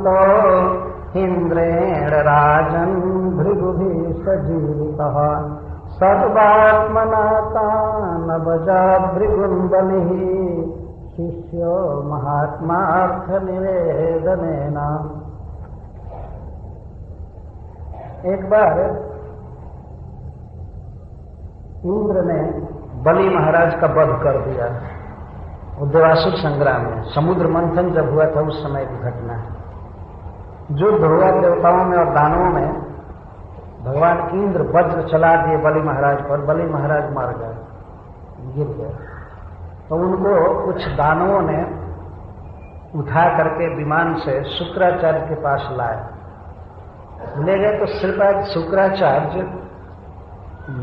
तो इंद्रेण राजन भृगुभि सजीवितः सर्वात्मना तानभजा भृगुं बलिः शिष्यो महात्मार्थ निवेदनेन। एक बार इंद्र ने बलि महाराज का वध कर दिया। देवासुर संग्राम में समुद्र मंथन जब हुआ था उस समय की घटना है। जो हुआ देवताओं में और दानवों में भगवान इंद्र वज्र चला दिए बलि महाराज पर। बलि महाराज मर गए, गिर गए। तो उनको कुछ दानवों ने उठा करके विमान से शुक्राचार्य के पास लाए, ले गए। तो श्रीपाद शुक्राचार्य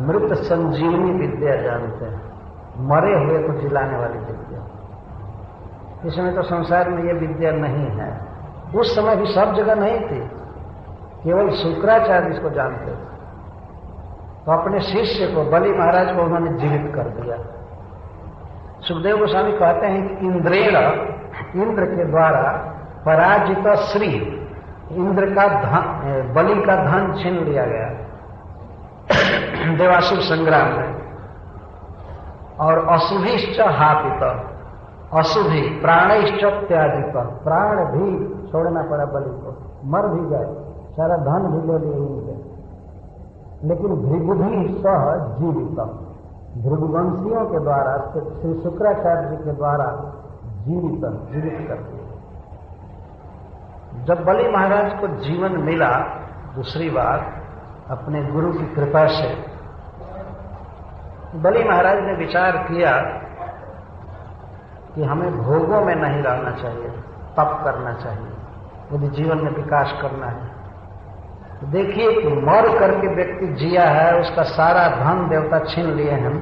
मृत संजीवनी विद्या जानते हैं, मरे हुए को जिलाने वाली विद्या। इस समय तो संसार में ये विद्या नहीं है, उस समय भी सब जगह नहीं थी, केवल शुक्राचार्य इसको जानते थे। तो अपने शिष्य को बलि महाराज को उन्होंने जीवित कर दिया। सुखदेव गोस्वामी कहते हैं कि इंद्रेण, इंद्र के द्वारा पराजित श्री, इंद्र का धन, बलि का धन छीन लिया गया देवासुर संग्राम में। और अशुभिश्च हापित, अशुभि प्राणैश्च त्याजित, प्राण भी छोड़ना पड़ा बलि को, मर भी गए, सारा धन भी ले लिए इंद्र। लेकिन भृगुभि सह जीवित, भृगुवंशियों के द्वारा श्री शुक्राचार्य जी के द्वारा जीवित कर दिया। जब बलि महाराज को जीवन मिला दूसरी बार अपने गुरु की कृपा से, बलि महाराज ने विचार किया कि हमें भोगों में नहीं रहना चाहिए, तप करना चाहिए यदि जीवन में विकास करना है। देखिए कि मर करके व्यक्ति जिया है, उसका सारा धन देवता छीन लिए हैं,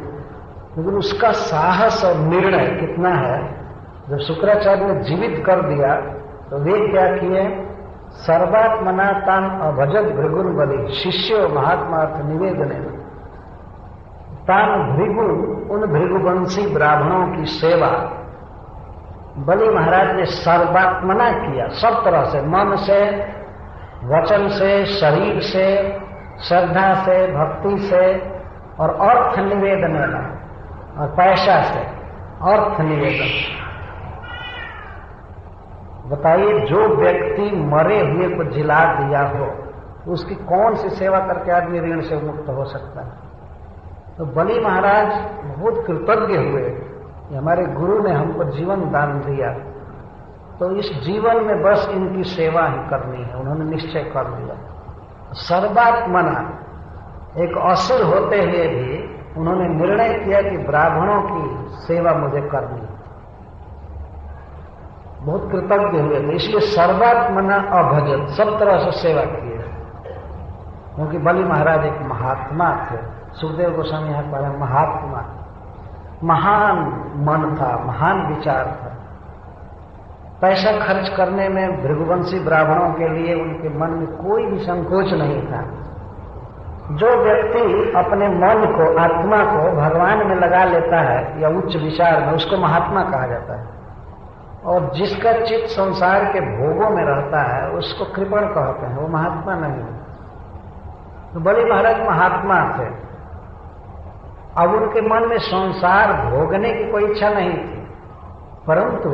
लेकिन उसका साहस और निर्णय कितना है। जब शुक्राचार्य ने जीवित कर दिया तो वे क्या किए, सर्वात्मना तान अभजत भृगुर बलि शिष्यो महात्मार्थ निवेदने। तान भृगु, उन भृगुवंशी ब्राह्मणों की सेवा बलि महाराज ने सर्वात्मना किया, सब तरह से, मन से, वचन से, शरीर से, श्रद्धा से, भक्ति से और अर्थ निवेदन, और पैसा से अर्थ निवेदन। बताइए, जो व्यक्ति मरे हुए को जिला दिया हो उसकी कौन सी सेवा करके आदमी ऋण से मुक्त हो सकता है। तो बलि महाराज बहुत कृतज्ञ हुए कि हमारे गुरु ने हमको जीवन दान दिया, तो इस जीवन में बस इनकी सेवा ही करनी है। उन्होंने निश्चय कर लिया। सर्वात्मना, एक असुर होते हुए भी उन्होंने निर्णय किया कि ब्राह्मणों की सेवा मुझे करनी है। बहुत कृतज्ञ हुए थे, इसलिए सर्वात्मना अभजत, सब तरह से सेवा किए, क्योंकि बलि महाराज एक महात्मा थे। सुखदेव गोस्वामी यहाँ पर महात्मा, महान मन था, महान विचार था। पैसा खर्च करने में भृगुवंशी ब्राह्मणों के लिए उनके मन में कोई भी संकोच नहीं था। जो व्यक्ति अपने मन को, आत्मा को भगवान में लगा लेता है या उच्च विचार में, उसको महात्मा कहा जाता है। और जिसका चित्त संसार के भोगों में रहता है उसको कृपण कहते हैं, वो महात्मा नहीं है। तो बलि महाराज महात्मा थे। अब उनके मन में संसार भोगने की कोई इच्छा नहीं थी, परंतु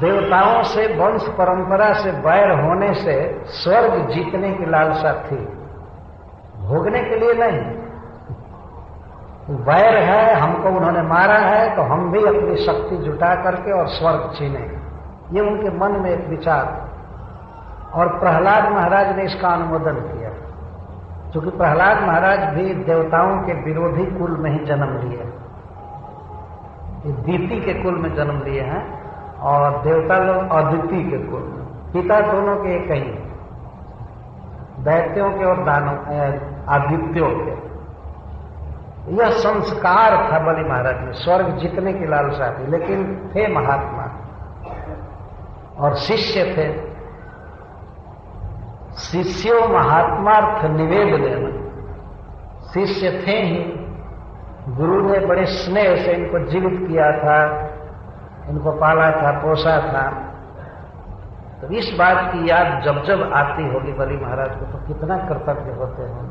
देवताओं से, वंश परंपरा से वैर होने से स्वर्ग जीतने की लालसा थी, भोगने के लिए नहीं। वैर है, हमको उन्होंने मारा है तो हम भी अपनी शक्ति जुटा करके और स्वर्ग छीने, ये उनके मन में एक विचार। और प्रहलाद महाराज ने इसका अनुमोदन किया, क्योंकि प्रहलाद महाराज भी देवताओं के विरोधी कुल में ही जन्म लिए, दीति के कुल में जन्म लिए हैं, और देवता लोग अदिति के कुल में। पिता दोनों के एक ही, दैत्यों के और आदित्यों के। यह संस्कार था बलि महाराज में, स्वर्ग जीतने की लालसा थी, लेकिन थे महात्मा और शिष्य थे। शिष्यो महात्मार्थ निवेदन, शिष्य थे ही। गुरु ने बड़े स्नेह से इनको जीवित किया था, इनको पाला था, पोसा था। तो इस बात की याद जब जब आती होगी बलि महाराज को तो कितना कृतज्ञ होते हैं,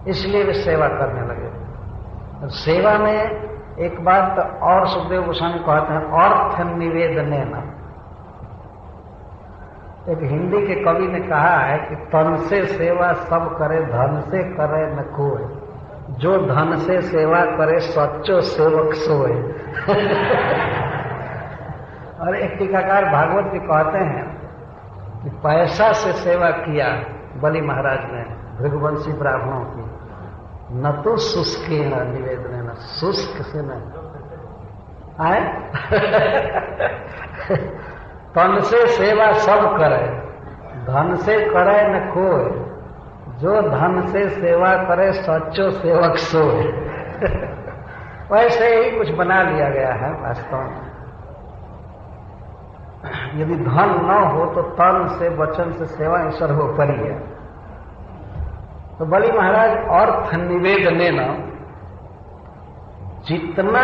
इसलिए वे सेवा करने लगे। और सेवा में एक बात और सुखदेव गोस्वामी कहते हैं, अर्थ निवेदने न। एक हिंदी के कवि ने कहा है कि तन से सेवा सब करे, धन से करे न कोई, जो धन से सेवा करे सच्चो सेवक सोए। और एक टीकाकार भागवत जी कहते हैं कि पैसा से सेवा किया बलि महाराज ने भृगुवंशी ब्राह्मणों की, न तो शुष्क निवेदन, न शुष्क से न आए। तन से सेवा सब करे, धन से करे न कोई, जो धन से सेवा करे सच्चो सेवक सोए। वैसे ही कुछ बना लिया गया है वास्तव में। यदि धन न हो तो तन से वचन से सेवा ही सर्वोपरि है। तो बलि महाराज अर्थ निवेदने न, जितना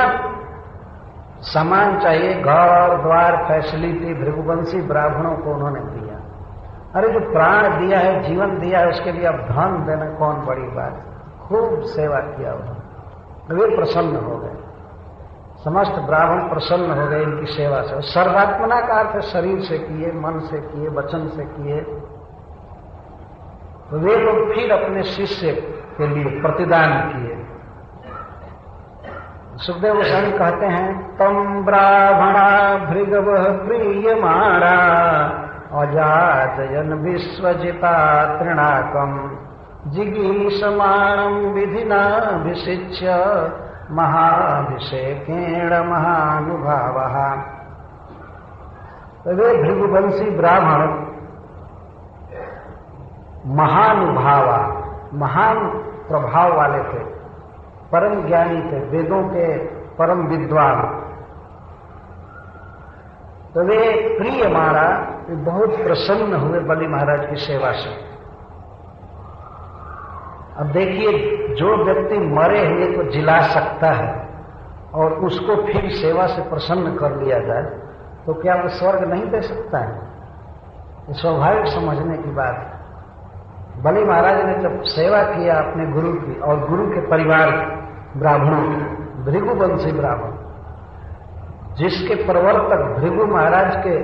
सामान चाहिए, घर द्वार फैसिलिटी, भृगुवंशी ब्राह्मणों को उन्होंने दिया। अरे जो प्राण दिया है, जीवन दिया है, उसके लिए अब धन देना कौन बड़ी बात। खूब सेवा किया उन्होंने, वे प्रसन्न हो गए, समस्त ब्राह्मण प्रसन्न हो गए इनकी सेवा से। सर्वात्मना का अर्थ शरीर से किए, मन से किए, वचन से किए। तो वे लोग फिर अपने शिष्य के लिए प्रतिदान किए। सुखदेव गोस्वामी कहते हैं, तम ब्राह्मणा भृगव प्रीयमाणा अजातयन विश्वजिता तृणाकम जिगीषमाणं विधिना विशिच्य महाभिषेकेण महानुभावः। वे भृगुवंशी ब्राह्मण महानुभावा, महान प्रभाव वाले थे, परम ज्ञानी थे, वेदों के परम विद्वान। तो वे प्रिय मारा, बहुत प्रसन्न हुए बलि महाराज की सेवा से। अब देखिए, जो व्यक्ति मरे हुए को जिला सकता है और उसको फिर सेवा से प्रसन्न कर लिया जाए तो क्या वो स्वर्ग नहीं दे सकता है? ये स्वाभाविक समझने की बात है। बलि महाराज ने जब सेवा किया अपने गुरु की और गुरु के परिवार ब्राह्मणों की, भृगुवंशी ब्राह्मण, जिसके प्रवर्तक भृगु महाराज के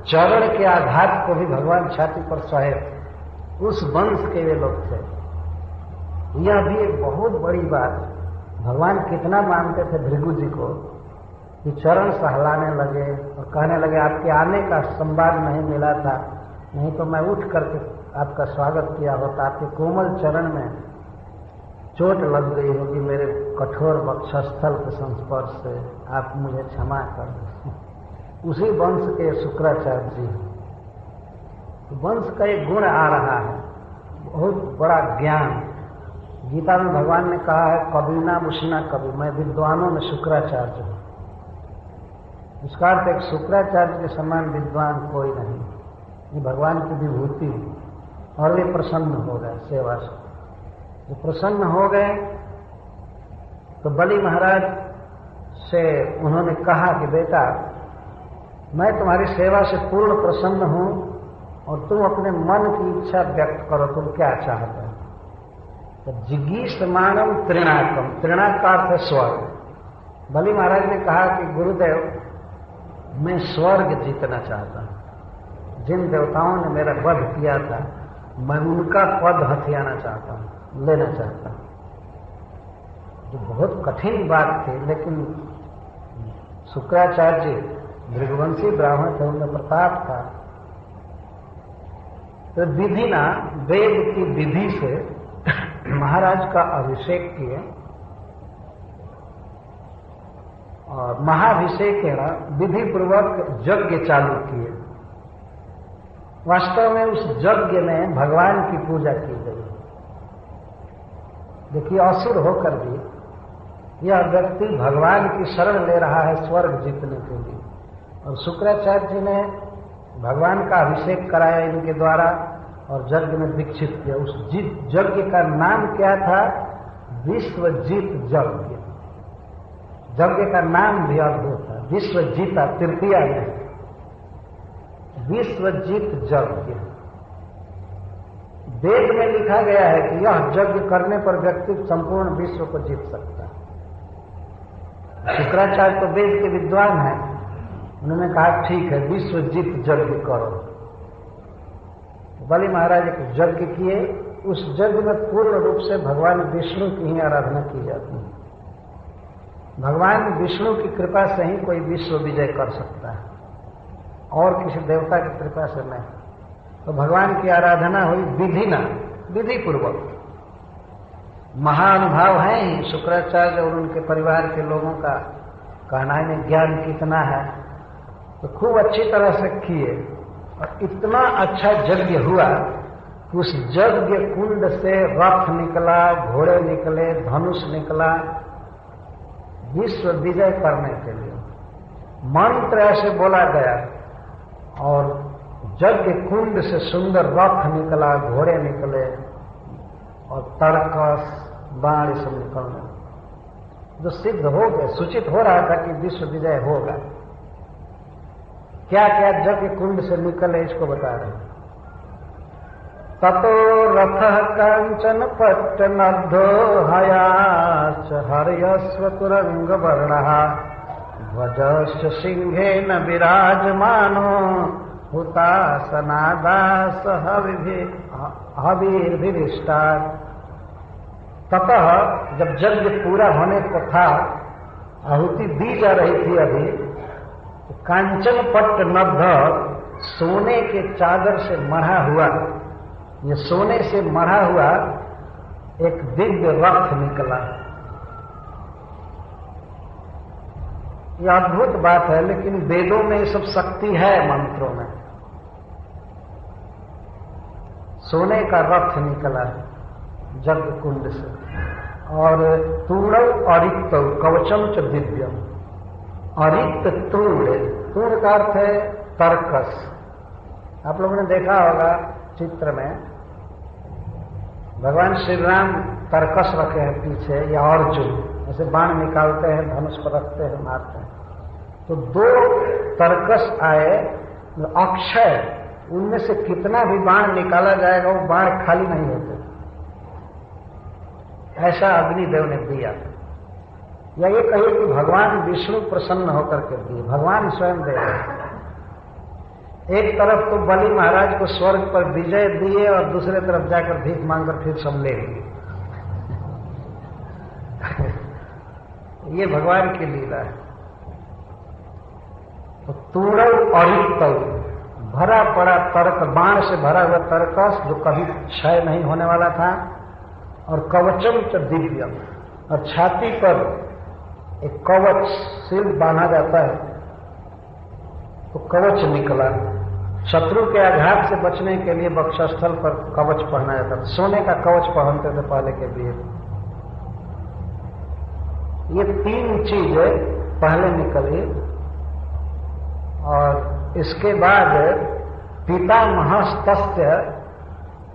चरण के आघात को भी भगवान छाती पर सहे, उस वंश के वे लोग थे। यह भी एक बहुत बड़ी बात। भगवान कितना मानते थे भृगु जी को कि चरण सहलाने लगे और कहने लगे, आपके आने का संवाद नहीं मिला था, नहीं तो मैं उठ करके आपका स्वागत किया होता। आपके कोमल चरण में चोट लग गई होगी मेरे कठोर वक्षस्थल के संस्पर्श से, आप मुझे क्षमा कर दें। उसी वंश के शुक्राचार्य जी। वंश का एक गुण आ रहा है, बहुत बड़ा ज्ञान। गीता में भगवान ने कहा है, कबीना मुशिना कवि, मैं विद्वानों में शुक्राचार्य हूं। इसका अर्थ एक शुक्राचार्य के समान विद्वान कोई नहीं। ये भगवान की विभूति। और वे प्रसन्न हो गए सेवा से। जो प्रसन्न हो गए तो बलि महाराज से उन्होंने कहा कि बेटा, मैं तुम्हारी सेवा से पूर्ण प्रसन्न हूं और तुम अपने मन की इच्छा व्यक्त करो, तुम क्या चाहते हो। तो जिगीषमाणम तृणाकम, तृणाक का अर्थ है स्वर्ग। बलि महाराज ने कहा कि गुरुदेव, मैं स्वर्ग जीतना चाहता हूं। जिन देवताओं ने मेरा वध किया था, मैं उनका पद हथियाना चाहता हूं, लेना चाहता हूं। जो बहुत कठिन बात थी, लेकिन शुक्राचार्य जी भृगुवंशी ब्राह्मण थे, उनमें प्रताप था। तो विधि ना, वेद की विधि से महाराज का अभिषेक किए और महाभिषेक विधि पूर्वक यज्ञ चालू किए। वास्तव में उस यज्ञ में भगवान की पूजा की गई। देखिए, असुर होकर भी यह व्यक्ति भगवान की शरण ले रहा है स्वर्ग जीतने के लिए। और शुक्राचार्य जी ने भगवान का अभिषेक कराया इनके द्वारा और यज्ञ में दीक्षित किया। उस यज्ञ का नाम क्या था? विश्वजीत यज्ञ। यज्ञ का नाम भी अद्भुत है, विश्वजीता, तृतीया में विश्वजित यज्ञ। वेद में लिखा गया है कि यह यज्ञ करने पर व्यक्ति संपूर्ण विश्व को जीत सकता है। शुक्राचार्य तो वेद के विद्वान हैं, उन्होंने कहा ठीक है विश्वजित यज्ञ करो। बलि महाराज एक यज्ञ किए, उस यज्ञ में पूर्ण रूप से भगवान विष्णु की ही आराधना की जाती है। भगवान विष्णु की कृपा से ही कोई विश्व विजय कर सकता है, और किसी देवता की कृपा से नहीं। तो भगवान की आराधना हुई विधि पूर्वक। महानुभाव हैं ही शुक्राचार्य और उनके परिवार के लोगों का कहना है ज्ञान कितना है, तो खूब अच्छी तरह से किए और इतना अच्छा यज्ञ हुआ कि उस यज्ञ कुंड से रथ निकला, घोड़े निकले, धनुष निकला, विश्व विजय करने के लिए मंत्र ऐसे बोला गया और यज्ञ कुंड से सुंदर रथ निकला, घोड़े निकले और तर्कस बाण सब निकलने, जो सिद्ध हो गए, सूचित हो रहा था कि विश्व विजय होगा। क्या क्या यज्ञ कुंड से निकले इसको बता रहे हैं। ततो रथः कांचन पट्टनद्धो हयाश्च हर्यस्व तुरंग वर्णः ध्वजश्च सिंहेन विराजमानो हुतासनादास हवीर्भिरिष्टात्। ततः जब यज्ञ पूरा होने को था, आहुति दी जा रही थी अभी, तो कांचन पट्ट नद्ध, सोने के चादर से मढ़ा हुआ, ये सोने से मढ़ा हुआ एक दिव्य रथ निकला। यह अद्भुत बात है, लेकिन वेदों में ये सब शक्ति है, मंत्रों में। सोने का रथ निकला यज्ञ कुंड से, और तूणव अरिक्त कवचम च दिव्यम। अरिक्त तूण का अर्थ है तर्कस। आप लोगों ने देखा होगा चित्र में भगवान श्री राम तर्कस रखे हैं पीछे, या अर्जुन ऐसे बाण निकालते हैं, धनुष पर रखते हैं, मारते हैं। तो दो तर्कस आए अक्षय, उनमें से कितना भी बाण निकाला जाएगा वो बाण खाली नहीं होते, ऐसा अग्निदेव ने दिया। या ये कहिए कि भगवान विष्णु प्रसन्न होकर के दिए, भगवान स्वयं दे रहे। एक तरफ तो बलि महाराज को स्वर्ग पर विजय दिए और दूसरे तरफ जाकर भीख मांगकर फिर सब ले लिए। ये भगवान की लीला है। तो तूणव अरिक्तव, भरा पड़ा तर्क, बाण से भरा हुआ तर्कस जो कभी क्षय नहीं होने वाला था, और कवचम च दिव्यम, और छाती पर एक कवच शील्ड बांधा जाता है, तो कवच निकला। शत्रु के आघात से बचने के लिए वक्षस्थल पर कवच पहना जाता था, सोने का कवच पहनते थे पहले के वीर। ये तीन चीजें पहले निकली, और इसके बाद पितामहस्तस्य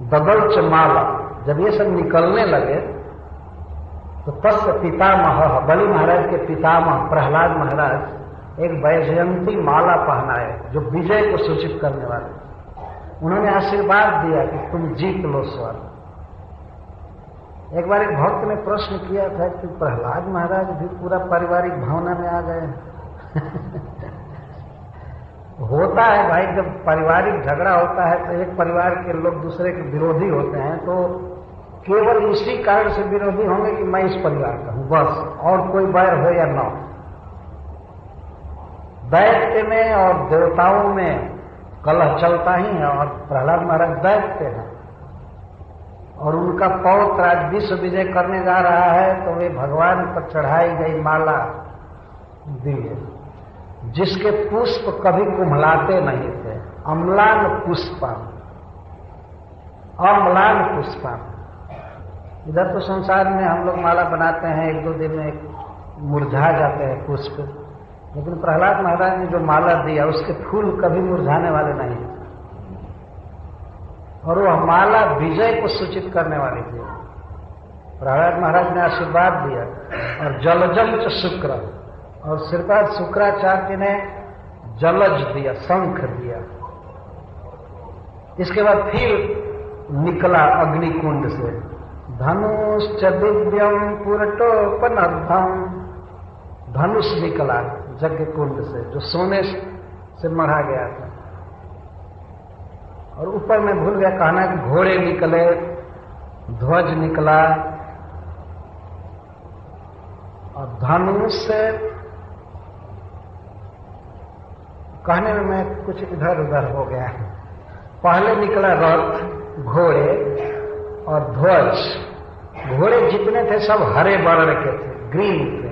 ददल्च माला। जब ये सब निकलने लगे तो तस्य पितामह, बलि महाराज के पितामह प्रहलाद महाराज एक वैजयंती माला पहनाए, जो विजय को सूचित करने वाले। उन्होंने आशीर्वाद दिया कि तुम जीत लो स्वर्ग। एक बार एक भक्त ने प्रश्न किया था कि प्रहलाद महाराज भी पूरा पारिवारिक भावना में आ गए। होता है भाई, जब पारिवारिक झगड़ा होता है तो एक परिवार के लोग दूसरे के विरोधी होते हैं, तो केवल इसी कारण से विरोधी होंगे कि मैं इस परिवार का हूं बस, और कोई बैर हो या न हो। दैत्य में और देवताओं में कलह चलता ही है, और प्रहलाद महाराज दैत्य हैं, और उनका पौत्र आज विश्व विजय करने जा रहा है, तो वे भगवान पर चढ़ाई गई माला दिए, जिसके पुष्प कभी कुम्हलाते नहीं थे। अम्लान पुष्पम, अम्लान पुष्पम। इधर तो संसार में हम लोग माला बनाते हैं, एक दो दिन में मुरझा जाते हैं पुष्प, लेकिन प्रहलाद महाराज ने जो माला दिया उसके फूल कभी मुरझाने वाले नहीं, और वह माला विजय को सूचित करने वाली थी। प्रहलाद महाराज ने आशीर्वाद दिया, और जलजम च शुक्र, और श्रीपाद शुक्राचार्य ने जलज दिया, शंख दिया, इसके बाद फिर निकला अग्निकुंड से, धनुष दिव्यम पुरटोपनद्धम, धनुष निकला यज्ञ कुंड से जो सोने से मढ़ा गया था। और ऊपर में भूल गया कहना कि घोड़े निकले, ध्वज निकला, और धनुष से कहने में मैं कुछ इधर उधर हो गया। पहले निकला रथ, घोड़े और ध्वज। घोड़े जितने थे सब हरे वर्ण के थे, ग्रीन थे।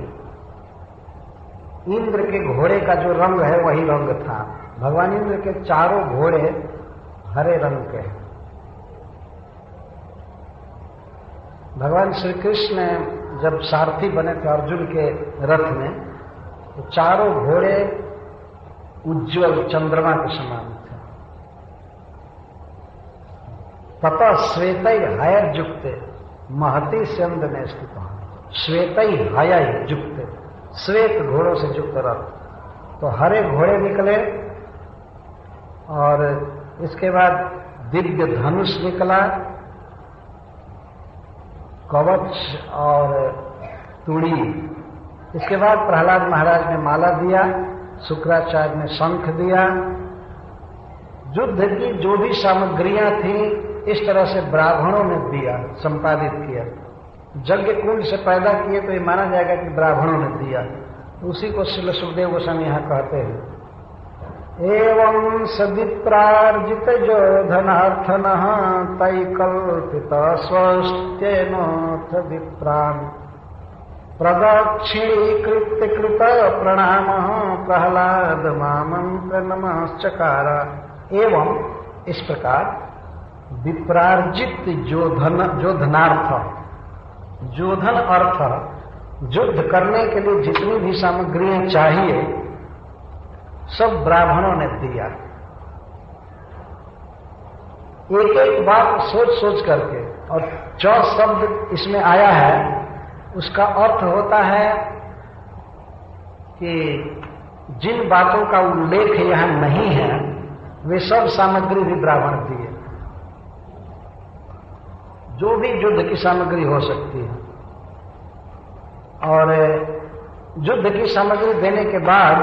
इंद्र के घोड़े का जो रंग है वही रंग था। भगवान इंद्र के चारों घोड़े हरे रंग के हैं। भगवान श्री कृष्ण जब सारथी बने थे अर्जुन के रथ में, तो चारों घोड़े उज्ज्वल चंद्रमा के समान थे। तथा श्वेतै हयजुक्ते महति स्यंद में स्थित, श्वेतै हयजुक्ते, श्वेत घोड़ों से युक्त रथ। तो हरे घोड़े निकले और इसके बाद दिव्य धनुष निकला, कवच और तुड़ी। इसके बाद प्रहलाद महाराज ने माला दिया, शुक्राचार्य ने शंख दिया। युद्ध की जो भी सामग्रियां थी इस तरह से ब्राह्मणों ने दिया, संपादित किया। यज्ञ कुंड से पैदा किए तो ये माना जाएगा कि ब्राह्मणों ने दिया। उसी को श्रील सुखदेव गोस्वामी यहां कहते हैं, एवं सदिप्रार्जित जो धनार्थन तै कल्पित स्वस्त्यनोऽथ विप्रान् प्रदक्षिणीकृत्य कृत प्रणाम प्रहलाद मामंत्र नमश्चकार। एवं इस प्रकार विप्रार्जित जो धनार्थ, जोधन अर्थ युद्ध करने के लिए जितनी भी सामग्रियां चाहिए सब ब्राह्मणों ने दिया। एक एक बात सोच सोच करके, और जो शब्द इसमें आया है उसका अर्थ होता है कि जिन बातों का उल्लेख यहां नहीं है वे सब सामग्री भी ब्राह्मण दिए। जो भी युद्ध की सामग्री हो सकती है। और युद्ध की सामग्री देने के बाद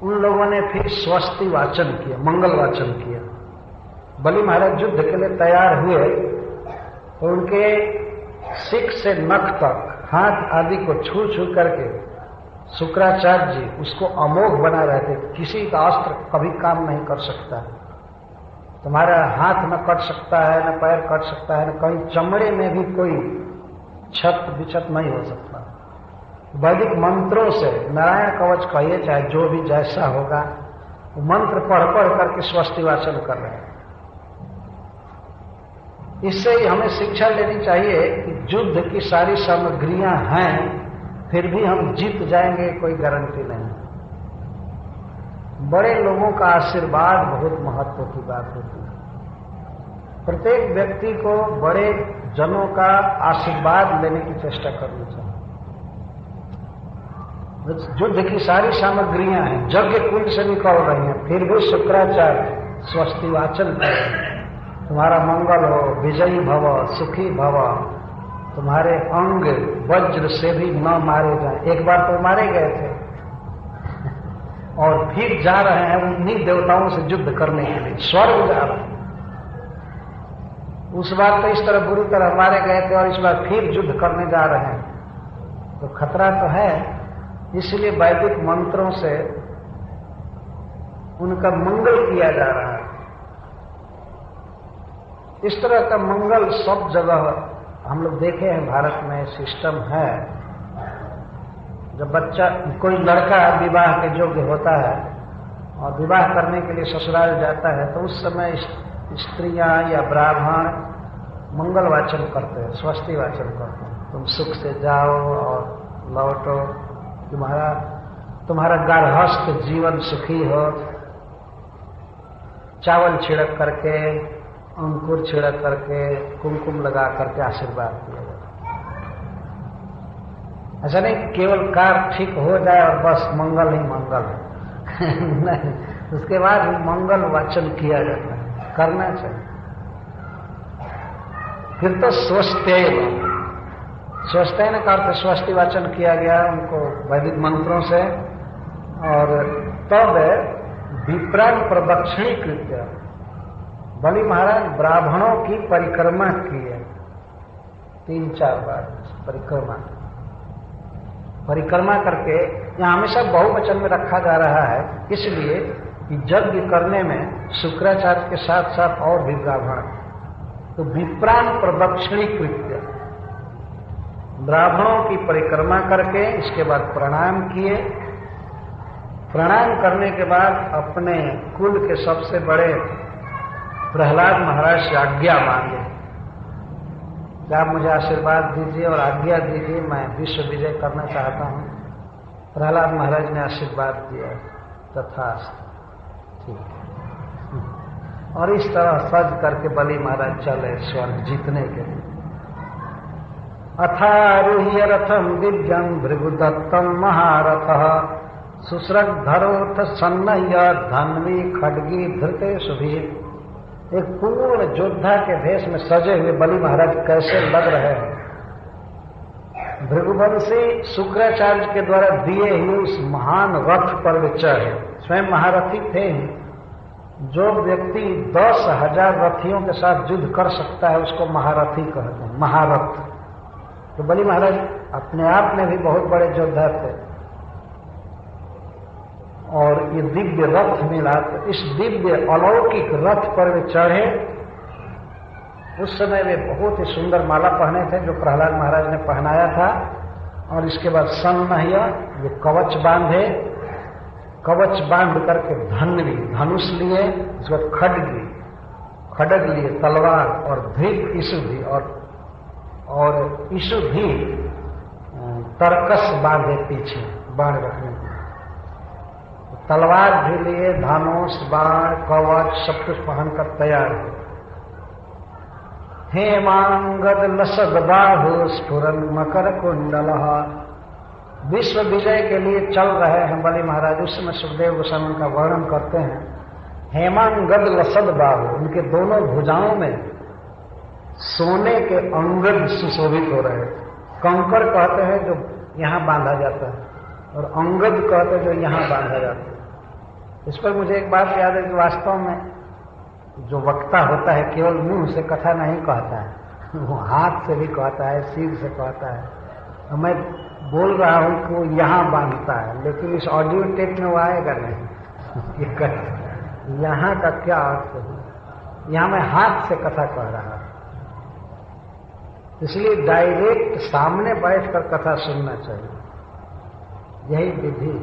उन लोगों ने फिर स्वस्ति वाचन किया, मंगल वाचन किया। बलि महाराज युद्ध के लिए तैयार हुए तो उनके सिक से नख तक हाथ आदि को छू छू करके शुक्राचार्य जी उसको अमोघ बना रहे थे। किसी का अस्त्र कभी काम नहीं कर सकता, तुम्हारा हाथ न कट सकता है, न पैर कट सकता है, न कहीं चमड़े में भी कोई छत विछत नहीं हो सकता। वैदिक मंत्रों से नारायण कवच कहिए चाहे जो भी जैसा होगा, वो मंत्र पढ़ पढ़ करके स्वस्ति वाचन कर रहे हैं। इससे ही हमें शिक्षा लेनी चाहिए कि युद्ध की सारी सामग्रियां हैं फिर भी हम जीत जाएंगे कोई गारंटी नहीं। बड़े लोगों का आशीर्वाद बहुत महत्व की बात होती है। प्रत्येक व्यक्ति को बड़े जनों का आशीर्वाद लेने की चेष्टा करनी चाहिए। युद्ध की सारी सामग्रियां हैं, यज्ञ कुंड से निकल रही हैं, फिर भी शुक्राचार्य स्वस्ति वाचन करें, तुम्हारा मंगल हो, विजयी भव, सुखी भव, तुम्हारे अंग वज्र से भी न मारे जाएं। एक बार तो मारे गए थे और फिर जा रहे हैं उन्हीं देवताओं से युद्ध करने के लिए, स्वर्ग जा रहे हैं। उस बार तो इस तरह बुरी तरह मारे गए थे और इस बार फिर युद्ध करने जा रहे हैं, तो खतरा तो है। इसलिए वैदिक मंत्रों से उनका मंगल किया जा रहा है। इस तरह का मंगल सब जगह हम लोग देखे हैं, भारत में सिस्टम है। जब बच्चा कोई लड़का विवाह के योग्य होता है और विवाह करने के लिए ससुराल जाता है तो उस समय स्त्रियां या ब्राह्मण मंगल वाचन करते हैं, स्वस्ति वाचन करते हैं। तुम सुख से जाओ और लौटो, तुम्हारा गार्हस्थ जीवन सुखी हो। चावल छिड़क करके, अंकुर छिड़क करके, कुमकुम लगा करके आशीर्वाद दिया जाता। ऐसा नहीं केवल कार्य ठीक हो जाए और बस मंगल ही मंगल है नहीं, उसके बाद मंगल वाचन किया जाता है। करना चाहिए। फिर तो स्वस्थैव, स्वस्थैन का अर्थ स्वस्ति वाचन किया गया उनको वैदिक मंत्रों से। और तब विप्रान प्रदक्षिणी कृत्य, बलि महाराज ब्राह्मणों की परिक्रमा किए 3-4 बार। परिक्रमा करके यहाँ हमेशा बहुवचन में रखा जा रहा है, इसलिए कि यज्ञ करने में शुक्राचार्य के साथ साथ और भी ब्राह्मण, तो विप्रान प्रदक्षिणी कृत्य, ब्राह्मणों की परिक्रमा करके इसके बाद प्रणाम किए। प्रणाम करने के बाद अपने कुल के सबसे बड़े प्रहलाद महाराज से आज्ञा मांगे कि आप मुझे आशीर्वाद दीजिए और आज्ञा दीजिए, मैं विश्व विजय करना चाहता हूं। प्रहलाद महाराज ने आशीर्वाद दिया, तथास्तु, ठीक है। और इस तरह सज करके बलि महाराज चले स्वर्ग जीतने के लिए। अथारूह्य रथम दिव्यम भृगुदत्तम महारथ सुश्रद्धरोथ सन्नह्य धन्वी खड्गी धृते सुधीर। एक पूर्ण योद्धा के भेष में सजे हुए बलि महाराज कैसे लग रहे हैं। भृगुवंशी शुक्राचार्य के द्वारा दिए हुए उस महान रथ पर वे चढ़े, स्वयं महारथी थे। जो व्यक्ति 10,000 रथियों के साथ युद्ध कर सकता है उसको महारथी कहते हैं, महारथ। तो बलि महाराज अपने आप में भी बहुत बड़े योद्धा थे और ये दिव्य रथ मिला, तो इस दिव्य अलौकिक रथ पर वे चढ़े। उस समय वे बहुत ही सुंदर माला पहने थे जो प्रहलाद महाराज ने पहनाया था। और इसके बाद सन्नह्य, ये कवच बांधे, कवच बांध करके धन्वी, धनुष लिए, इसके बाद खड्ग लिए, तलवार, और धृत ईशुधि, और ईशुधि तरकस बांधे पीछे बाण रखने के, तलवार भी लिए, धनुष, बाण, कवच सब कुछ पहनकर तैयार है। हेमांगद लसद बाहु स्फुरन मकर कुंडल। विश्व विजय के लिए चल रहे हैं बलि महाराज। उस समय सुखदेव गोस्वामी का वर्णन करते हैं। हेमांगद लसद बाहु, उनके दोनों भुजाओं में सोने के अंगद सुशोभित हो रहे थे। कंकड़ कहते हैं जो यहां बांधा जाता है, और अंगद कहते हैं जो यहां बांधा जाता है। इस पर मुझे एक बात याद है कि वास्तव में जो वक्ता होता है केवल मुंह से कथा नहीं कहता है, वो हाथ से भी कहता है, सिर से कहता है। तो मैं बोल रहा हूं कि वो यहां बांधता है, लेकिन इस ऑडियो टेप में वो आएगा नहीं। यहां का क्या अर्थ है? यहां मैं हाथ से कथा कह रहा हूं, इसलिए डायरेक्ट सामने बैठकर कथा सुनना चाहिए, यही विधि।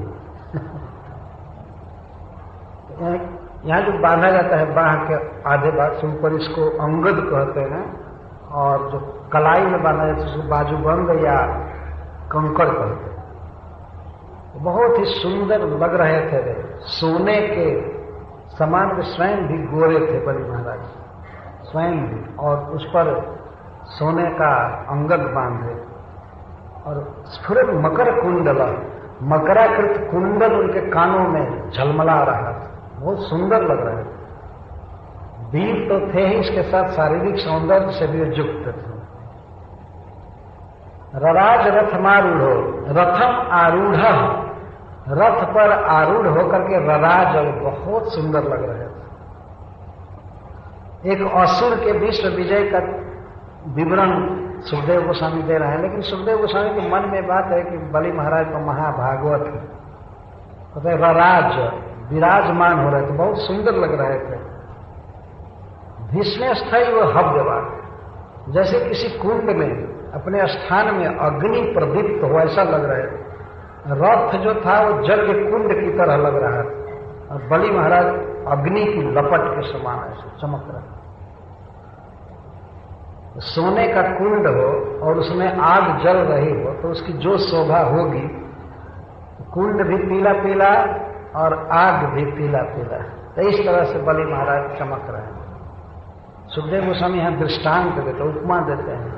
यहाँ जो बांधा जाता है बाह के आधे भाग से ऊपर, इसको अंगद कहते हैं, और जो कलाई में बांधा जाता है उसको बाजूबंद या कंकड़ कहते हैं। बहुत ही सुंदर लग रहे थे वे, सोने के समान वे स्वयं भी गोरे थे बलि महाराज, स्वयं भी, और उस पर सोने का अंगद बांधे, और स्फुरत मकर कुंडल, मकराकृत कुंडल उनके कानों में झलमला रहा था, बहुत सुंदर लग रहे थे। वीर तो थे ही, इसके साथ शारीरिक सौंदर्य से भी युक्त थे। रराज रथमारूढ़ो, रथम आरूढ़, रथ पर आरूढ़ होकर के रराज, बहुत सुंदर लग रहे थे। एक असुर के विश्व विजय का विवरण सुखदेव गोस्वामी दे रहे हैं, लेकिन सुखदेव गोस्वामी के मन में बात है कि बलि महाराज को महाभागवत है, तो रराज विराजमान हो रहे थे, बहुत सुंदर लग रहे थे। भीष्म स्थायी वो हव्यवान, जैसे किसी कुंड में अपने स्थान में अग्नि प्रदीप्त हो ऐसा लग रहा है। रथ जो था वो यज्ञ कुंड की तरह लग रहा था, और बलि महाराज अग्नि की लपट के समान ऐसे चमक रहा। सोने का कुंड हो और उसमें आग जल रही हो तो उसकी जो शोभा होगी, कुंड भी पीला पीला और आग भी पीला पीला, तो इस तरह से बलि महाराज चमक रहे हैं। सुखदेव गोस्वामी यहाँ दृष्टांत देते, उपमा देते हैं,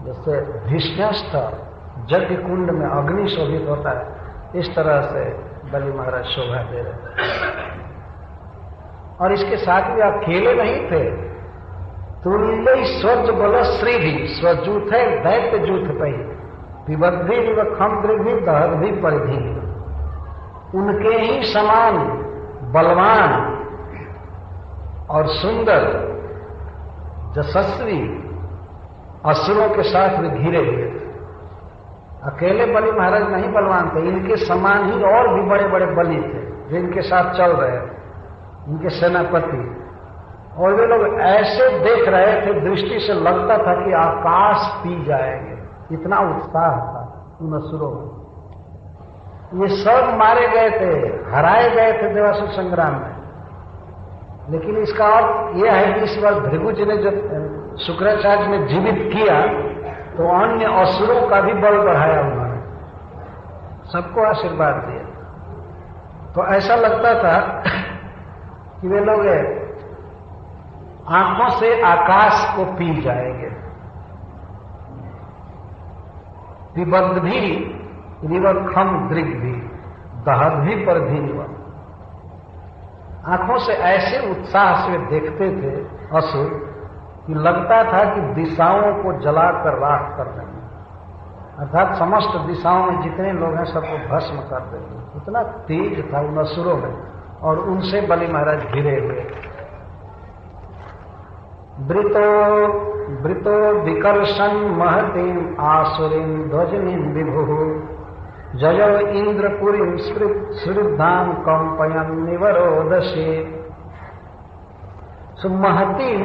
जैसे भीष्मस्थ यज्ञ कुंड में अग्नि शोभित होता है, इस तरह से बलि महाराज शोभा दे रहे हैं। और इसके साथ भी अकेले नहीं थे। तुल्य स्वज बल श्री भी स्वजूथ है दैत्य जूथ पई विबद्धि विवखम दृढ़ दहद्भि परिधि। उनके ही समान बलवान और सुंदर यशस्वी असुरों के साथ भी घिरे हुए थे। अकेले बलि महाराज नहीं बलवान थे, इनके समान ही और भी बड़े बड़े बलि थे जो इनके साथ चल रहे थे, इनके सेनापति। और वे लोग ऐसे देख रहे थे, दृष्टि से लगता था कि आकाश पी जाएंगे, इतना उत्साह था उन असुरों में। ये सब मारे गए थे, हराए गए थे देवासुर संग्राम में। लेकिन इसका अर्थ यह है कि इस बार भृगु जी ने जब शुक्राचार्य ने जीवित किया तो अन्य असुरों का भी बल बढ़ाया उन्होंने, सबको आशीर्वाद दिया। तो ऐसा लगता था कि वे लोग आंखों से आकाश को पी जाएंगे। विबद्ध भी रिवखम दृग भी दहद्भि पर भी। आंखों से ऐसे उत्साह से देखते थे असुर कि लगता था कि दिशाओं को जलाकर राख कर देंगे, अर्थात समस्त दिशाओं में जितने लोग हैं सबको भस्म कर देंगे। इतना तेज था उन असुरों में, और उनसे बलि महाराज घिरे हुए। वृतो विकर्षण महतीं आसुरीं ध्वजनीं विभु जयो इंद्रपुरीं श्रुद्धां कंपयन् निवरोदशे। महतीं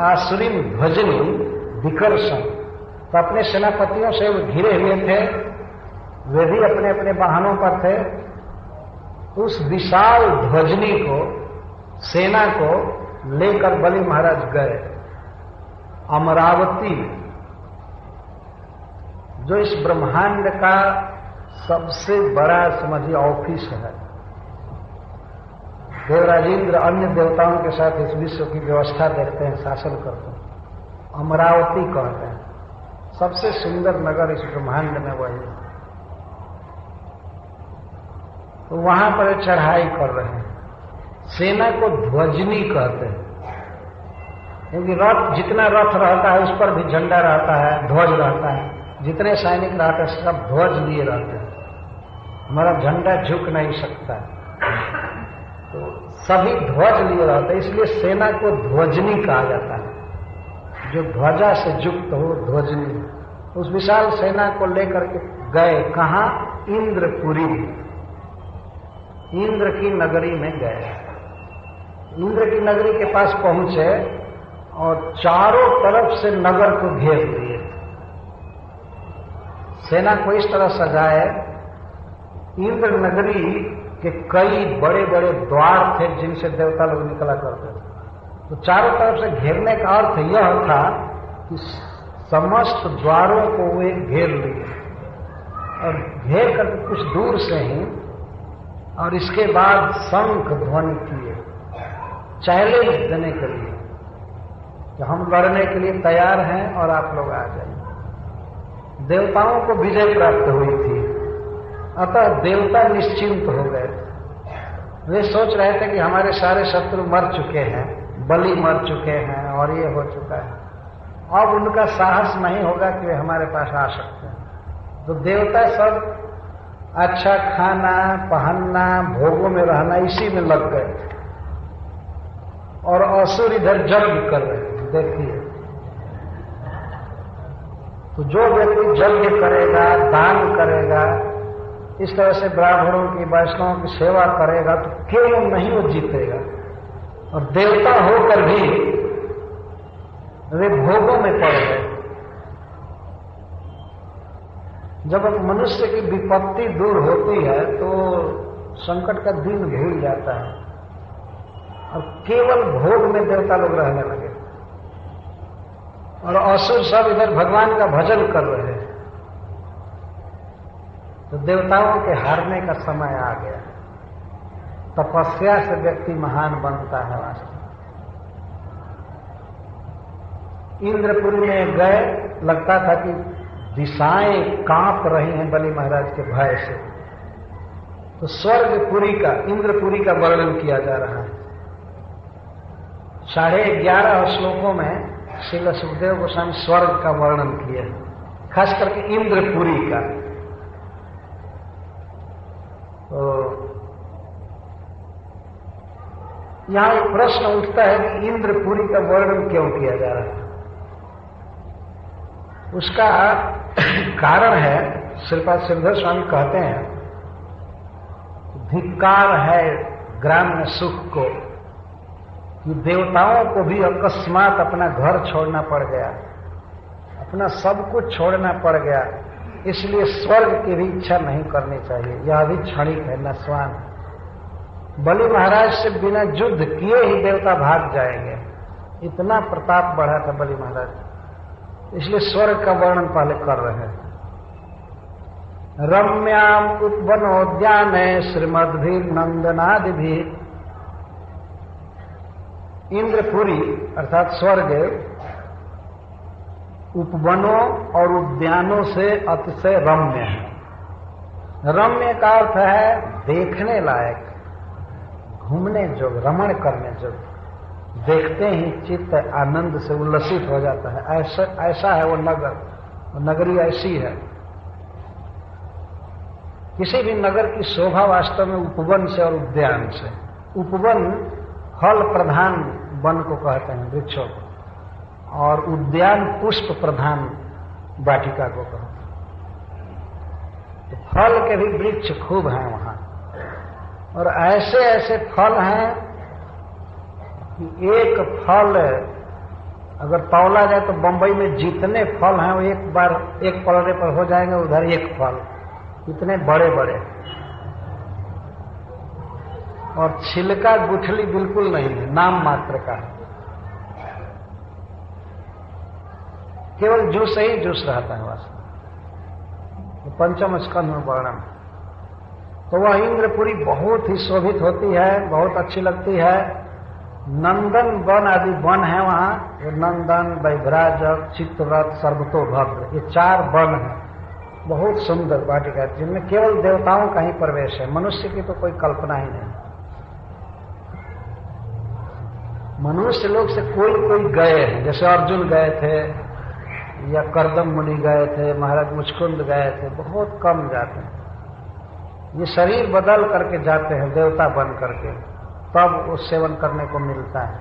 आसुरीं ध्वजनीं विकर्षण, तो अपने सेनापतियों से वो घिरे हुए थे, वे भी अपने अपने वाहनों पर थे। उस विशाल ध्वजनी को, सेना को लेकर बलि महाराज गए अमरावती, जो इस ब्रह्मांड का सबसे बड़ा समझिए ऑफिस है। देवराजेंद्र अन्य देवताओं के साथ इस विश्व की व्यवस्था देखते हैं, शासन करते हैं। अमरावती कहते हैं, सबसे सुंदर नगर इस ब्रह्मांड में वही है। तो वहां पर चढ़ाई कर रहे हैं। सेना को ध्वजनी कहते हैं, क्योंकि रथ, जितना रथ रहता है उस पर भी झंडा रहता है, ध्वज रहता है। जितने सैनिक रहते हैं सब ध्वज लिए रहते हैं, हमारा झंडा झुक नहीं सकता, तो सभी ध्वज लिए रहते हैं। इसलिए सेना को ध्वजनी कहा जाता है, जो ध्वजा से युक्त हो, ध्वजनी। उस विशाल सेना को लेकर के गए कहां? इंद्रपुरी, इंद्र की नगरी में गए। इंद्र की नगरी के पास पहुंचे और चारों तरफ से नगर को घेर लिए। सेना को इस तरह सजाए, इंद्र नगरी के कई बड़े बड़े द्वार थे जिनसे देवता लोग निकला करते थे। तो चारों तरफ से घेरने का अर्थ यह था कि समस्त द्वारों को वे घेर लिए, और घेर कर कुछ दूर से ही, और इसके बाद शंख ध्वनि किए चैलेंज देने के लिए कि हम लड़ने के लिए तैयार हैं और आप लोग आ जाइए। देवताओं को विजय प्राप्त हुई थी, अतः देवता निश्चिंत हो गए। वे सोच रहे थे कि हमारे सारे शत्रु मर चुके हैं, बलि मर चुके हैं और ये हो चुका है, अब उनका साहस नहीं होगा कि वे हमारे पास आ सकते हैं। तो देवता सब अच्छा खाना, पहनना, भोगों में रहना, इसी में लग गए थे, और असुर इधर यज्ञ कर रहे हैं। देखिए, तो जो व्यक्ति यज्ञ करेगा, दान करेगा, इस तरह से ब्राह्मणों की, वैष्णवों की सेवा करेगा, तो केवल नहीं वो जीतेगा। और देवता होकर भी वे भोगों में पड़ गए। जब मनुष्य की विपत्ति दूर होती है तो संकट का दिन भूल जाता है, और केवल भोग में देवता लोग रहने लगे, और असुर सब इधर भगवान का भजन कर रहे हैं। तो देवताओं के हारने का समय आ गया। तपस्या से व्यक्ति महान बनता है वास्तव। इंद्रपुरी में गए, लगता था कि दिशाएं कांप रही हैं बलि महाराज के भय से। तो स्वर्गपुरी का, इंद्रपुरी का वर्णन किया जा रहा है। 11.5 श्लोकों में श्रील सुखदेव गोस्वामी स्वर्ग का वर्णन किया, खास करके इंद्रपुरी का। तो यहां एक प्रश्न उठता है कि इंद्रपुरी का वर्णन क्यों किया जा रहा है। उसका कारण है, श्रीपाद श्रीधर स्वामी कहते हैं, धिक्कार है ग्राम्य सुख को, कि देवताओं को भी अकस्मात अपना घर छोड़ना पड़ गया, अपना सब कुछ छोड़ना पड़ गया, इसलिए स्वर्ग की भी इच्छा नहीं करनी चाहिए, यह भी क्षणिक है, नश्वान। बलि महाराज से बिना युद्ध किए ही देवता भाग जाएंगे, इतना प्रताप बढ़ा था बलि महाराज, इसलिए स्वर्ग का वर्णन पहले कर रहे हैं। रम्याम उपवनोद्यान श्रीमद्भि नंदनादि भी, इंद्रपुरी अर्थात स्वर्ग उपवनों और उद्यानों से अतिशय रम्य है। रम्य का अर्थ है देखने लायक, घूमने जोग, रमण करने जोग, देखते ही चित्त आनंद से उल्लसित हो जाता है। ऐसा है वो नगर, वो नगरी ऐसी है। किसी भी नगर की शोभा वास्तव में उपवन से और उद्यान से। उपवन फल प्रधान वन को कहते हैं, वृक्षों को, और उद्यान पुष्प प्रधान वाटिका को कहते हैं। तो फल के भी वृक्ष खूब हैं वहां, और ऐसे ऐसे फल हैं कि एक फल अगर तौला जाए तो बंबई में जितने फल हैं वो एक बार एक पलड़े पर हो जाएंगे, उधर एक फल, इतने बड़े बड़े, और छिलका गुठली बिल्कुल नहीं है, नाम मात्र का, केवल जूस ही जूस रहता है वास्तव में। पंचम स्कंध में वर्णन। तो वह इंद्रपुरी बहुत ही शोभित होती है, बहुत अच्छी लगती है। नंदन वन आदि वन है वहां, ये नंदन, वैभराजक, चित्तव्रत, सर्वतोभद्र, ये 4 वन हैं, बहुत सुंदर वाटिका, जिनमें केवल देवताओं का ही प्रवेश है, मनुष्य की तो कोई कल्पना ही नहीं। मनुष्य लोग से कोई गए हैं, जैसे अर्जुन गए थे या करदम मुनि गए थे, महाराज मुचकुंद गए थे, बहुत कम जाते हैं। ये शरीर बदल करके जाते हैं देवता बन करके, तब वो सेवन करने को मिलता है।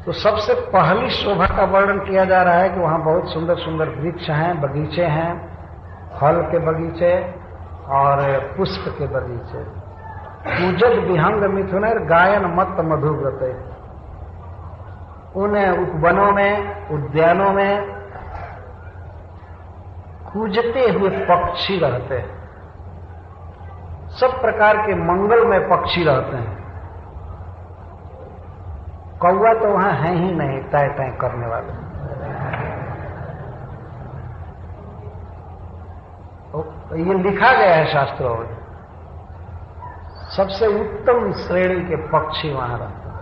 तो सबसे पहली शोभा का वर्णन किया जा रहा है कि वहां बहुत सुंदर सुंदर वृक्ष हैं, बगीचे हैं, फल के बगीचे और पुष्प के बगीचे। पूजद विहंग मिथुनर गायन मत मधुव्रते, उन उपवनों में, उद्यानों में कूजते हुए पक्षी रहते हैं, सब प्रकार के मंगलमय पक्षी रहते हैं। कौवा तो वहां है ही नहीं, तय तय करने वाले। तो ये लिखा गया है शास्त्रों में, सबसे उत्तम श्रेणी के पक्षी वहां रहते हैं,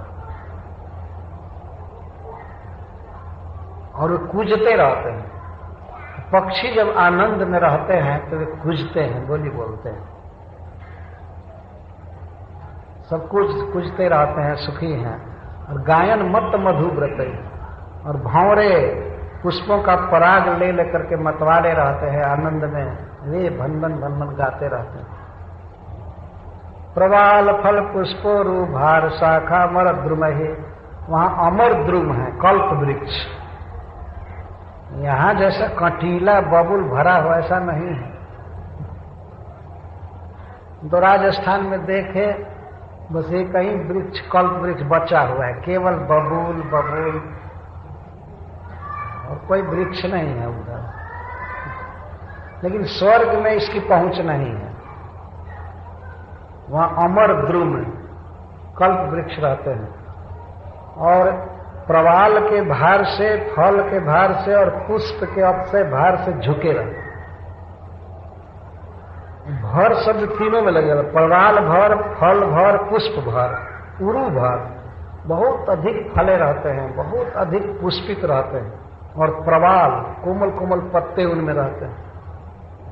और वे कूजते रहते हैं। पक्षी जब आनंद में रहते हैं तो वे कूजते हैं, बोली बोलते हैं, सब कुछ कूजते रहते हैं, सुखी हैं। और गायन मत मधुव्रते, और भंवरे पुष्पों का पराग ले लेकर के मतवाले रहते हैं आनंद में, वे भनभन भनभन गाते रहते हैं। प्रवाल फल पुष्पो रूभार शाखा अमर द्रुम है, वहां अमर द्रुम है, कल्प वृक्ष। यहां जैसा कंटीला बबुल भरा हुआ ऐसा नहीं है। तो राजस्थान में देखे बस एक ही वृक्ष, कल्प वृक्ष बचा हुआ है, केवल बबूल बबूल, और कोई वृक्ष नहीं है उधर। लेकिन स्वर्ग में इसकी पहुंच नहीं है, वहां अमर द्रुम कल्प वृक्ष रहते हैं, और प्रवाल के भार से, फल के भार से और पुष्प के अक्षय भार से झुके रहते। भर शब्द तीनों में लगेगा, प्रवाल भर, फल भर, पुष्प भर, उरु भर, बहुत अधिक फले रहते हैं, बहुत अधिक पुष्पित रहते हैं, और प्रवाल कोमल कोमल पत्ते उनमें रहते हैं,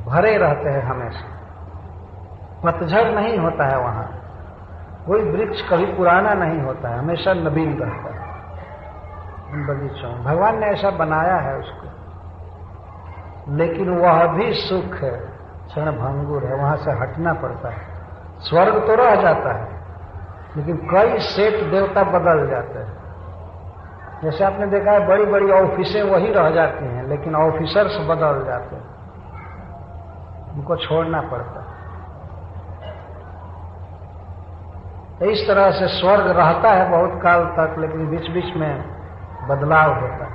भरे रहते हैं हमेशा, पतझड़ नहीं होता है वहां। कोई वृक्ष कभी पुराना नहीं होता है, हमेशा नवीन रहता है इन बगीचों में। भगवान ने ऐसा बनाया है उसको, लेकिन वह भी सुख है क्षणभंगुर है, वहां से हटना पड़ता है। स्वर्ग तो रह जाता है, लेकिन कई सेठ देवता बदल जाते हैं। जैसे आपने देखा है बड़ी बड़ी ऑफिसें वही रह जाती हैं, लेकिन ऑफिसर्स बदल जाते हैं, उनको छोड़ना पड़ता है। तो इस तरह से स्वर्ग रहता है बहुत काल तक, लेकिन बीच बीच में बदलाव होता है।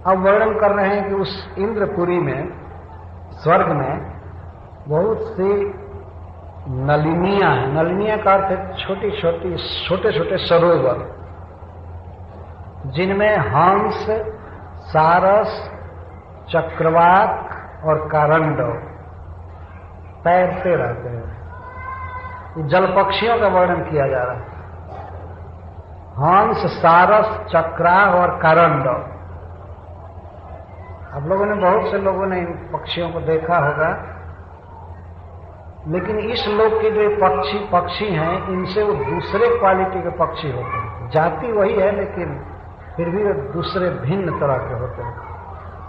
अब वर्णन कर रहे हैं कि उस इंद्रपुरी में, स्वर्ग में बहुत सी नलिनियां हैं। नलिनियां का अर्थ है छोटे छोटे सरोवर, जिनमें हंस, सारस, चक्रवाक और कारंडव तैरते रहते हैं। जल पक्षियों का वर्णन किया जा रहा है। हंस, सारस, चक्राह और कारंडव। आप लोगों ने, बहुत से लोगों ने इन पक्षियों को देखा होगा, लेकिन इस लोक के जो पक्षी हैं, इनसे वो दूसरे क्वालिटी के पक्षी होते हैं। जाति वही है, लेकिन फिर भी वो दूसरे भिन्न तरह के होते हैं।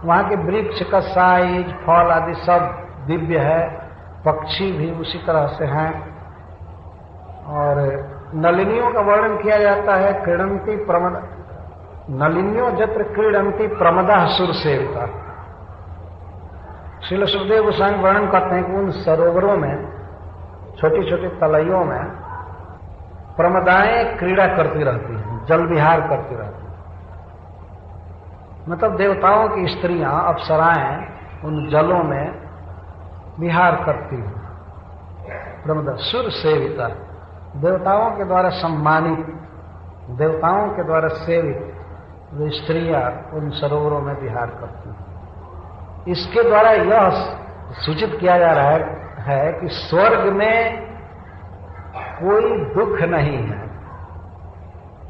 वहां के वृक्ष का साइज, फल आदि सब दिव्य है, पक्षी भी उसी तरह से हैं। और नलिनियों का वर्णन किया जाता है, क्रीडंती प्रमद, नलिन्यो जत्र क्रीडंती प्रमदा सुर सेविता। श्रील सुखदेव गोस्वामी वर्णन करते हैं कि उन सरोवरों में, छोटी छोटी तलैयों में प्रमदाएं क्रीड़ा करती रहती हैं, जल विहार करती रहती हैं। मतलब देवताओं की स्त्रियां, अप्सराएं उन जलों में विहार करती हैं। प्रमदा सुर सेविता, देवताओं के द्वारा सम्मानित, देवताओं के द्वारा सेवित वे स्त्रियां उन सरोवरों में विहार करती हैं। इसके द्वारा यह सूचित किया जा रहा है कि स्वर्ग में कोई दुख नहीं है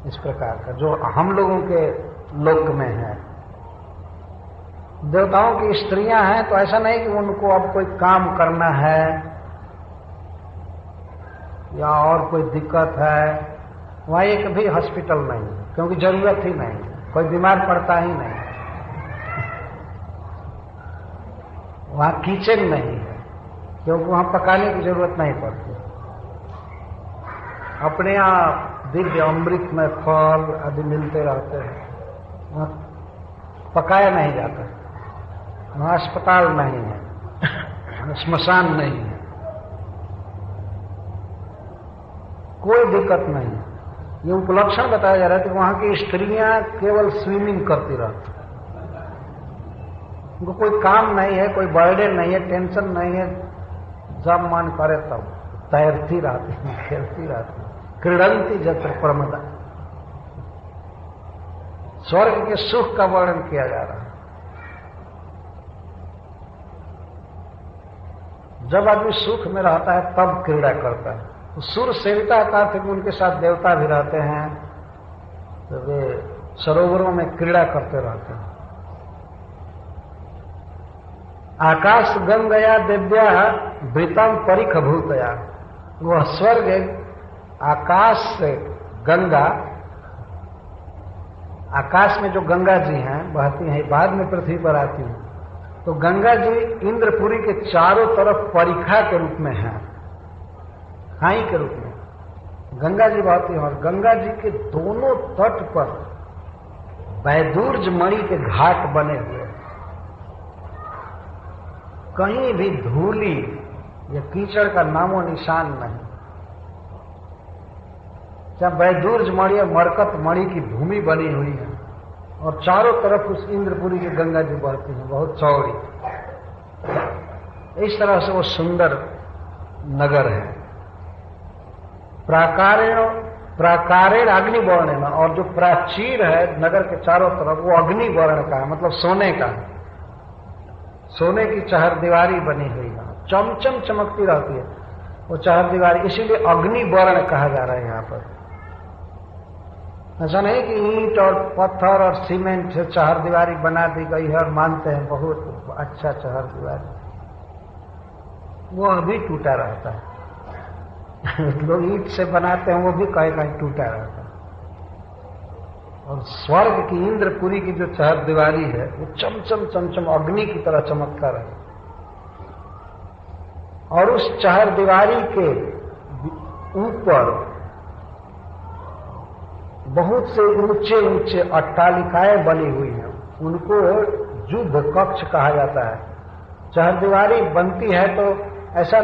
इस प्रकार का, जो हम लोगों के लोक में है। देवताओं की स्त्रियां हैं तो ऐसा नहीं कि उनको अब कोई काम करना है या और कोई दिक्कत है। वहां एक भी हॉस्पिटल नहीं है, क्योंकि जरूरत ही नहीं है, कोई बीमार पड़ता ही नहीं। वहां किचन नहीं है, क्योंकि वहां पकाने की जरूरत नहीं पड़ती। अपने यहाँ दिव्य अमृत में फल आदि मिलते रहते हैं, वहां पकाया नहीं जाता। वहां अस्पताल नहीं है, श्मशान नहीं है, कोई दिक्कत नहीं। ये उपलक्षण बताया जा रहा है कि वहां की स्त्रियां केवल स्विमिंग करती रहती, उनको कोई काम नहीं है, कोई बर्डन नहीं है, टेंशन नहीं है। जब मन करे तब तैरती रहती है, खेलती रहती है। क्रीडंती जत्र प्रमदा, स्वर्ग के सुख का वर्णन किया जा रहा है। जब आदमी सुख में रहता है तब क्रीड़ा करता है। तो सुर सेविता का अर्थ है कि उनके साथ देवता भी रहते हैं, तो वे सरोवरों में क्रीड़ा करते रहते हैं। आकाश गंगया दिव्या वृतम परिखभूतया, वह स्वर्ग आकाश से गंगा, आकाश में जो गंगा जी हैं बहती हैं, बाद में पृथ्वी पर आती हैं, तो गंगा जी इंद्रपुरी के चारों तरफ परिखा के रूप में है, खाई के रूप में गंगा जी बहती हैं। और गंगा जी के दोनों तट पर वैदूर्ज मणि के घाट बने हुए, कहीं भी धूली या कीचड़ का नामो निशान नहीं। क्या वैदूर्ज मणि और मरकत मणि की भूमि बनी हुई है, और चारों तरफ उस इंद्रपुरी की गंगा जी बहती है, बहुत चौड़ी। इस तरह से वो सुंदर नगर है। प्राकारेण अग्नि वर्ण, और जो प्राचीर है नगर के चारों तरफ वो अग्नि वर्ण का है, मतलब सोने का है। सोने की चहरदीवारी बनी हुई है, चमचम चमकती रहती है वो चहरदीवारी, इसीलिए अग्नि वर्ण कहा जा रहा है यहाँ पर। ऐसा नहीं कि ईंट और पत्थर और सीमेंट से चहरदीवारी बना दी गई है और मानते हैं बहुत अच्छा चहरदीवारी, वो अभी टूटा रहता है। लोग ईंट से बनाते हैं, वो भी कहीं कहीं टूटा रहता है। और स्वर्ग की इंद्रपुरी की जो चहारदीवारी है वो चमचम चमचम अग्नि की तरह चमकता रहे। और उस चहारदीवारी के ऊपर बहुत से ऊंचे ऊंचे अट्टालिकाएं बनी हुई हैं, उनको युद्ध कक्ष कहा जाता है। चहारदीवारी बनती है तो ऐसा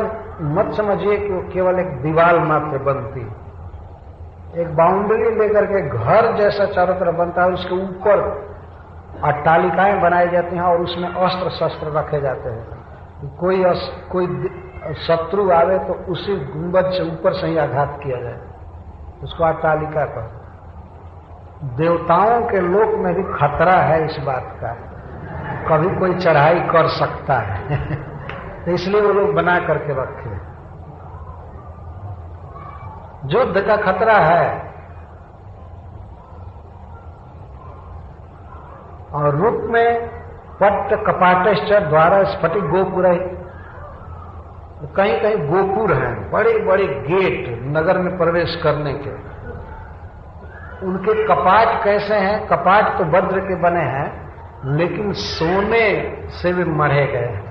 मत समझिए कि वो केवल एक दीवार मात्र बनती, एक बाउंड्री लेकर के घर जैसा चारों तरफ बनता है। उसके ऊपर अट्टालिकाएं बनाई जाती हैं और उसमें अस्त्र शस्त्र रखे जाते हैं। कोई शत्रु आवे तो उसी गुंबद से ऊपर से ही आघात किया जाए, उसको अट्टालिका पर। देवताओं के लोक में भी खतरा है इस बात का, कभी कोई चढ़ाई कर सकता है तो इसलिए वो लोग बना करके रखे। युद्ध का खतरा है। और रूप में पट्ट कपाटश्च द्वारा स्फटिक गोपुर, कहीं कहीं गोपुर हैं, बड़े बड़े गेट नगर में प्रवेश करने के। उनके कपाट कैसे हैं? कपाट तो वज्र के बने हैं, लेकिन सोने से भी मढ़े गए हैं।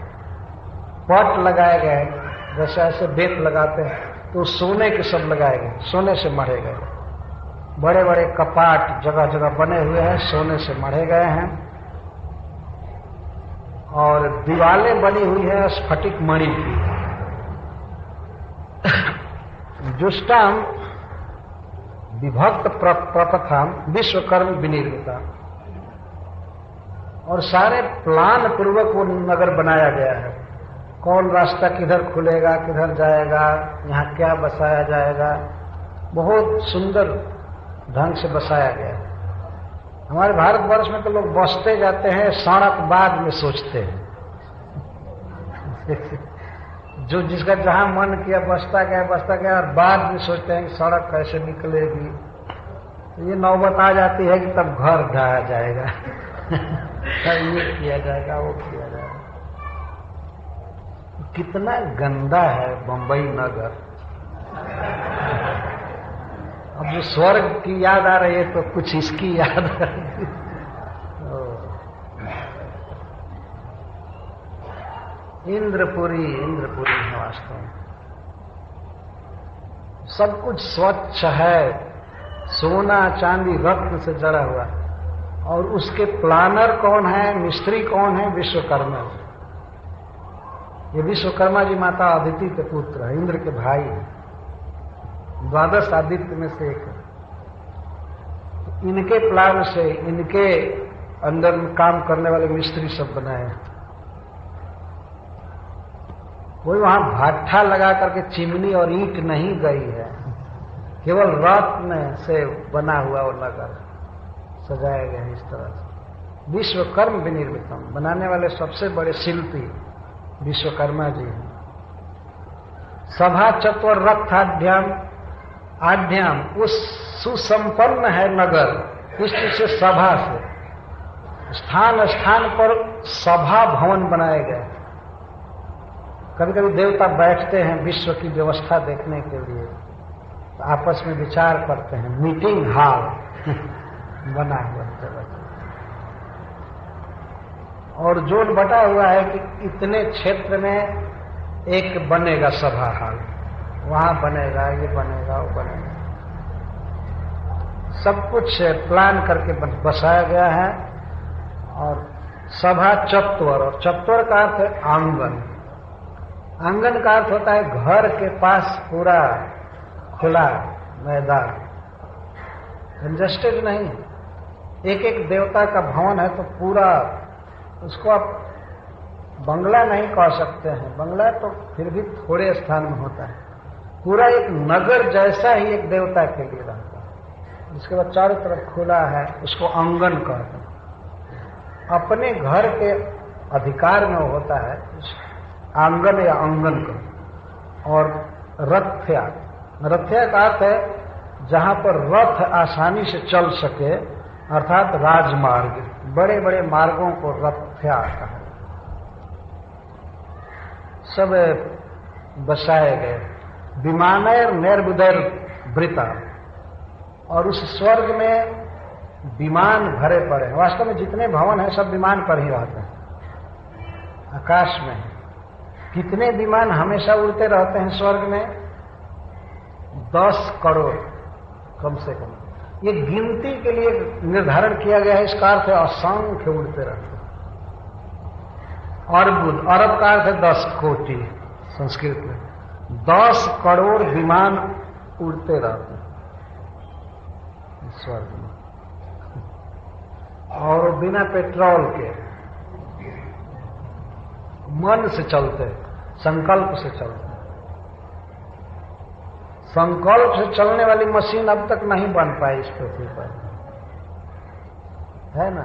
पट लगाए गए, जैसे ऐसे बेत लगाते हैं तो सोने के सब लगाए गए, सोने से मढ़े गए। बड़े बड़े कपाट जगह जगह बने हुए हैं, सोने से मढ़े गए हैं। और दीवारें बनी हुई है स्फटिक मणि की। जुष्टाम विभक्त प्रपथाम विश्वकर्म विनिर्मिता। और सारे प्लान पूर्वक वो नगर बनाया गया है। कौन रास्ता किधर खुलेगा, किधर जाएगा, यहाँ क्या बसाया जाएगा, बहुत सुंदर ढंग से बसाया गया है। हमारे भारतवर्ष में तो लोग बसते जाते हैं, सड़क बाद में सोचते हैं जो जिसका जहां मन किया बसता गया और बाद में सोचते हैं कि सड़क कैसे निकलेगी। तो ये नौबत आ जाती है कि तब घर ढाया जाएगा ये किया जाएगा, वो किया जाएगा। कितना गंदा है बंबई नगर। अब जो स्वर्ग की याद आ रही है तो कुछ इसकी याद आ रही है। इंद्रपुरी है वास्तव में। सब कुछ स्वच्छ है, सोना चांदी रत्न से जड़ा हुआ। और उसके प्लानर कौन है, मिस्त्री कौन है? विश्वकर्मा। ये विश्वकर्मा जी माता अदिति के पुत्र है, इंद्र के भाई हैं, 12 आदित्य में से एक है। इनके प्लान से, इनके अंदर में काम करने वाले मिस्त्री सब बनाए। कोई वहां भाठा लगा करके चिमनी और ईंट नहीं गई है, केवल रत्न से बना हुआ वो नगर सजाया गया है इस तरह से। विश्वकर्म विनिर्मितम, बनाने वाले सबसे बड़े शिल्पी विश्वकर्मा जी हैं। सभा चत्वर रथाढ्याम आढ्याम, उस सुसंपन्न है नगर इस चीज से, सभा से। स्थान स्थान पर सभा भवन बनाए गए। कभी कभी देवता बैठते हैं विश्व की व्यवस्था देखने के लिए, तो आपस में विचार करते हैं, मीटिंग हॉल बना हुआ है। और जोन बटा हुआ है कि इतने क्षेत्र में एक बनेगा सभा हॉल, वहां बनेगा, ये बनेगा, वो बनेगा। सब कुछ प्लान करके बसाया गया है। और सभा चत्वर, और चत्वर का अर्थ है आंगन। आंगन का अर्थ होता है घर के पास पूरा खुला मैदान, कंजस्टेड नहीं। एक एक देवता का भवन है तो पूरा, उसको आप बंगला नहीं कह सकते हैं, बंगला तो फिर भी थोड़े स्थान में होता है। पूरा एक नगर जैसा ही एक देवता के लिए रहता है। इसके बाद चारों तरफ खुला है, उसको आंगन कहते हैं। अपने घर के अधिकार में होता है आंगन या आंगन का। और रथ्या, रथ्या का अर्थ है जहां पर रथ आसानी से चल सके, अर्थात राजमार्ग, बड़े बड़े मार्गों को रथ्या कहा। सब बसाए गए। विमानैर नैर्बुदैर वृता, और उस स्वर्ग में विमान भरे पड़े हैं। वास्तव में जितने भवन हैं सब विमान पर ही रहते हैं, आकाश में। कितने विमान हमेशा उड़ते रहते हैं स्वर्ग में? 10 करोड़ कम से कम। ये गिनती के लिए निर्धारण किया गया है, इसका अर्थ है असंख्य उड़ते रहते हैं। अर्बुद, अरब का अर्थ है 10 कोटि संस्कृत में। 10 करोड़ विमान उड़ते रहते हैं स्वर्ग में, और बिना पेट्रोल के मन से चलते, संकल्प से चलते। संकल्प से चलने वाली मशीन अब तक नहीं बन पाई इस पृथ्वी पर, है ना।